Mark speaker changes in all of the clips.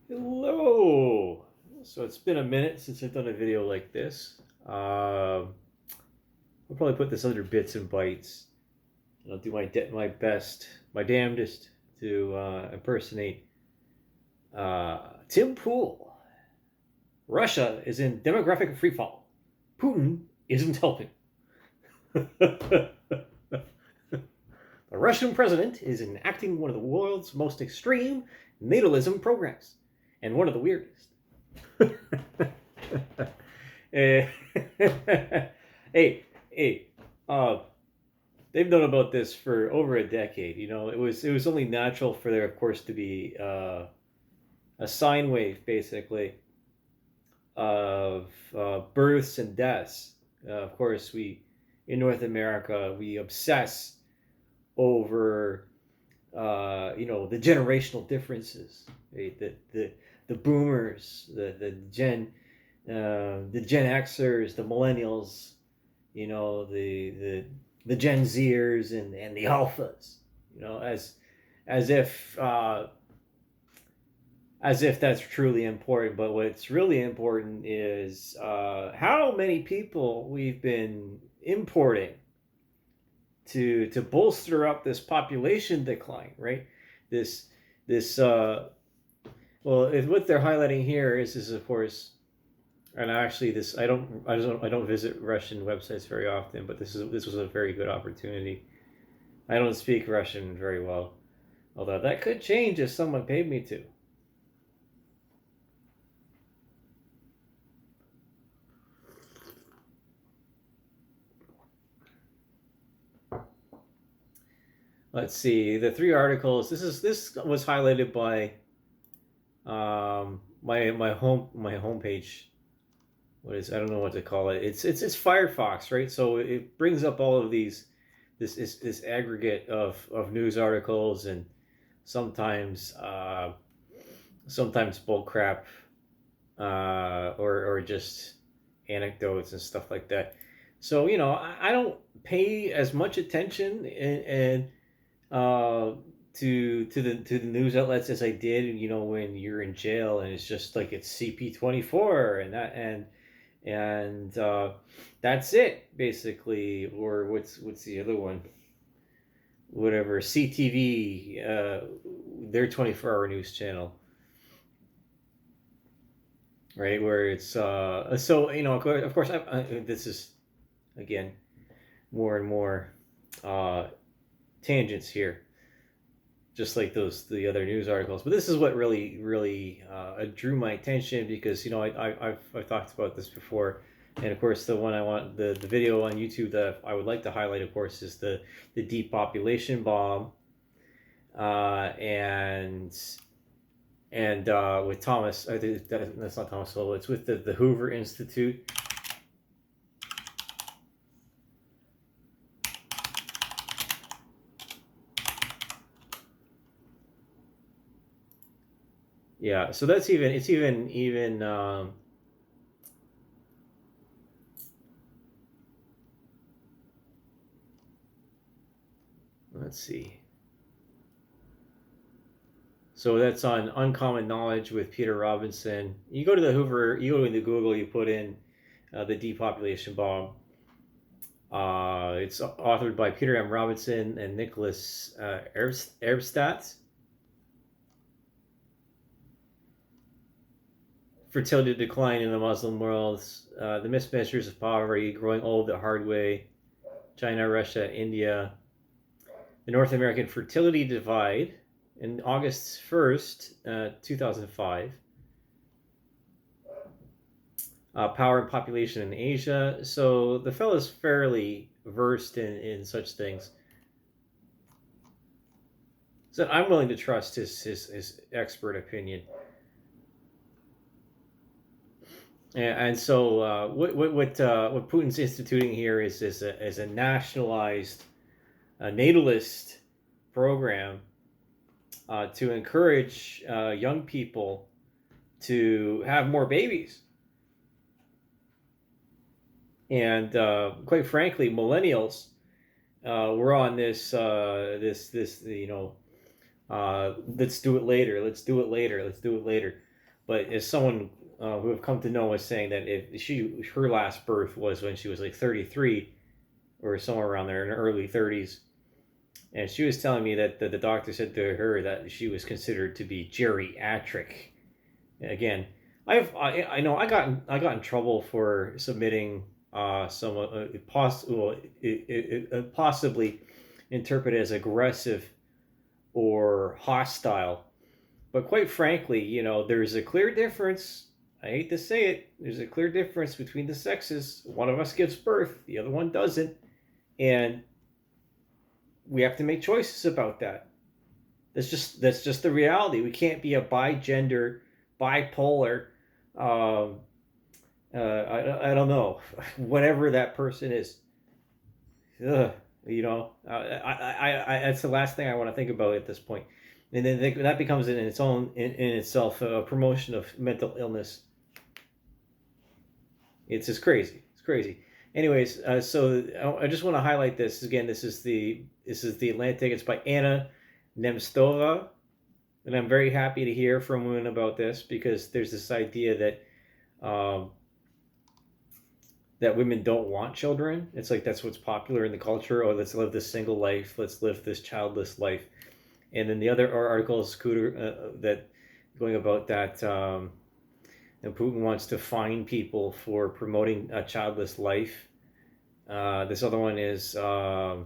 Speaker 1: Hello. So it's been a minute since I've done a video like this. I'll probably put this under bits and bytes. And I'll do my best, my damnedest to impersonate Tim Pool. Russia is in demographic freefall. Putin isn't helping. The Russian president is enacting one of the world's most extreme natalism programs, and one of the weirdest. Eh, hey, hey, uh, they've known about this for over a decade. You know, it was only natural for there, of course, to be a sine wave, basically, of births and deaths. Of course, we in North America we obsess over the generational differences, right? The boomers, the Gen Xers, the millennials, the Gen Zers and the alphas, as if uh, as if that's truly important. But what's really important is how many people we've been importing to bolster up this population decline, right? This this what they're highlighting here is of course, and actually this I don't visit Russian websites very often, but this was a very good opportunity. I don't speak Russian very well, although that could change if someone paid me to. Let's see the three articles. This was highlighted by my homepage. I don't know what to call it. It's Firefox, right? So it brings up all of these this aggregate of news articles, and sometimes sometimes bull crap, or just anecdotes and stuff like that. So I don't pay as much attention and to the news outlets as I did, when you're in jail and it's just like it's CP24 and that's it basically. Or what's the other one? Whatever, CTV, their 24-hour news channel, right? Where it's so of course this is again more and more uh, tangents here, just like the other news articles. But this is what really drew my attention, because I've talked about this before, and of course the one I want the video on YouTube that I would like to highlight, of course, is the depopulation bomb, and with Thomas. I think that's not Thomas Sowell. It's with the Hoover Institute. Yeah, so that's even let's see. So that's on Uncommon Knowledge with Peter Robinson. You go to the Hoover, you go into Google, you put in the depopulation bomb. It's authored by Peter M. Robinson and Nicholas Erbstadt. Fertility decline in the Muslim world, the mismeasures of poverty, growing old the hard way, China, Russia, India, the North American fertility divide, in August 1st, 2005. Power and population in Asia. So the fellow's fairly versed in such things. So I'm willing to trust his expert opinion. And so what Putin's instituting here is a nationalized natalist program to encourage young people to have more babies. And quite frankly, millennials were on this let's do it later, let's do it later, let's do it later. But as someone who have come to know was saying that if her last birth was when she was like 33 or somewhere around there in her early 30s, and she was telling me that the doctor said to her that she was considered to be geriatric. Again, I know I got in trouble for submitting some possible possibly interpreted as aggressive or hostile. But quite frankly, there's a clear difference. I hate to say it. There's a clear difference between the sexes. One of us gives birth, the other one doesn't, and we have to make choices about that. That's just the reality. We can't be a bigender, bipolar. Um, I don't know, whatever that person is. Ugh, that's the last thing I want to think about at this point. And then that becomes in its own in itself a promotion of mental illness. It's just crazy. It's crazy. Anyways, so I just want to highlight this again. This is the Atlantic. It's by Anna Nemstova, and I'm very happy to hear from women about this because there's this idea um, that women don't want children. It's like that's what's popular in the culture. Oh, let's live this single life. Let's live this childless life. And then the other article is that going about that. And Putin wants to fine people for promoting a childless life. This other one is a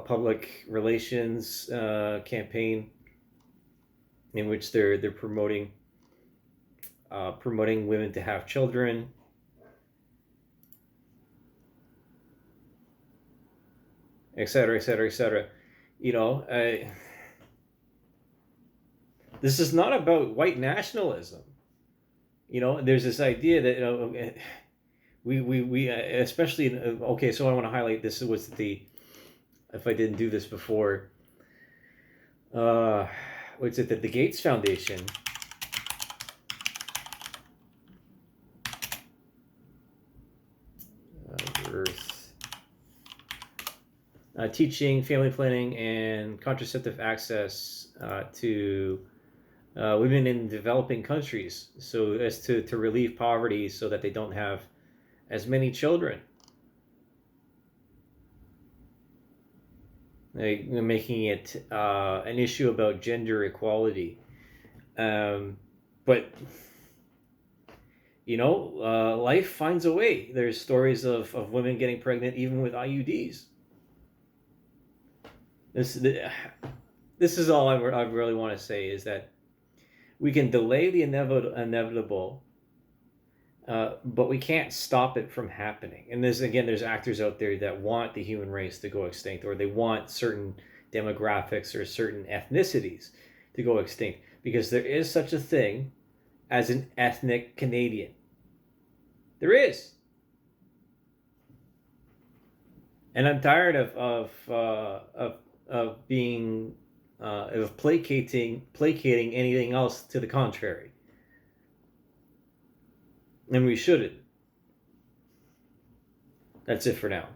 Speaker 1: public relations campaign in which they're promoting women to have children, etc., etc., etc. This is not about white nationalism. There's this idea that we especially okay. So I want to highlight this was if I didn't do this before, what's it that the Gates Foundation Earth teaching family planning and contraceptive access to women in developing countries, so as to relieve poverty, so that they don't have as many children, like, making it an issue about gender equality. But life finds a way. There's stories of women getting pregnant even with IUDs. This is all I really want to say is that we can delay the inevitable, but we can't stop it from happening. And there's actors out there that want the human race to go extinct, or they want certain demographics or certain ethnicities to go extinct, because there is such a thing as an ethnic Canadian. There is, and I'm tired of being of placating anything else to the contrary, and we shouldn't. That's it for now.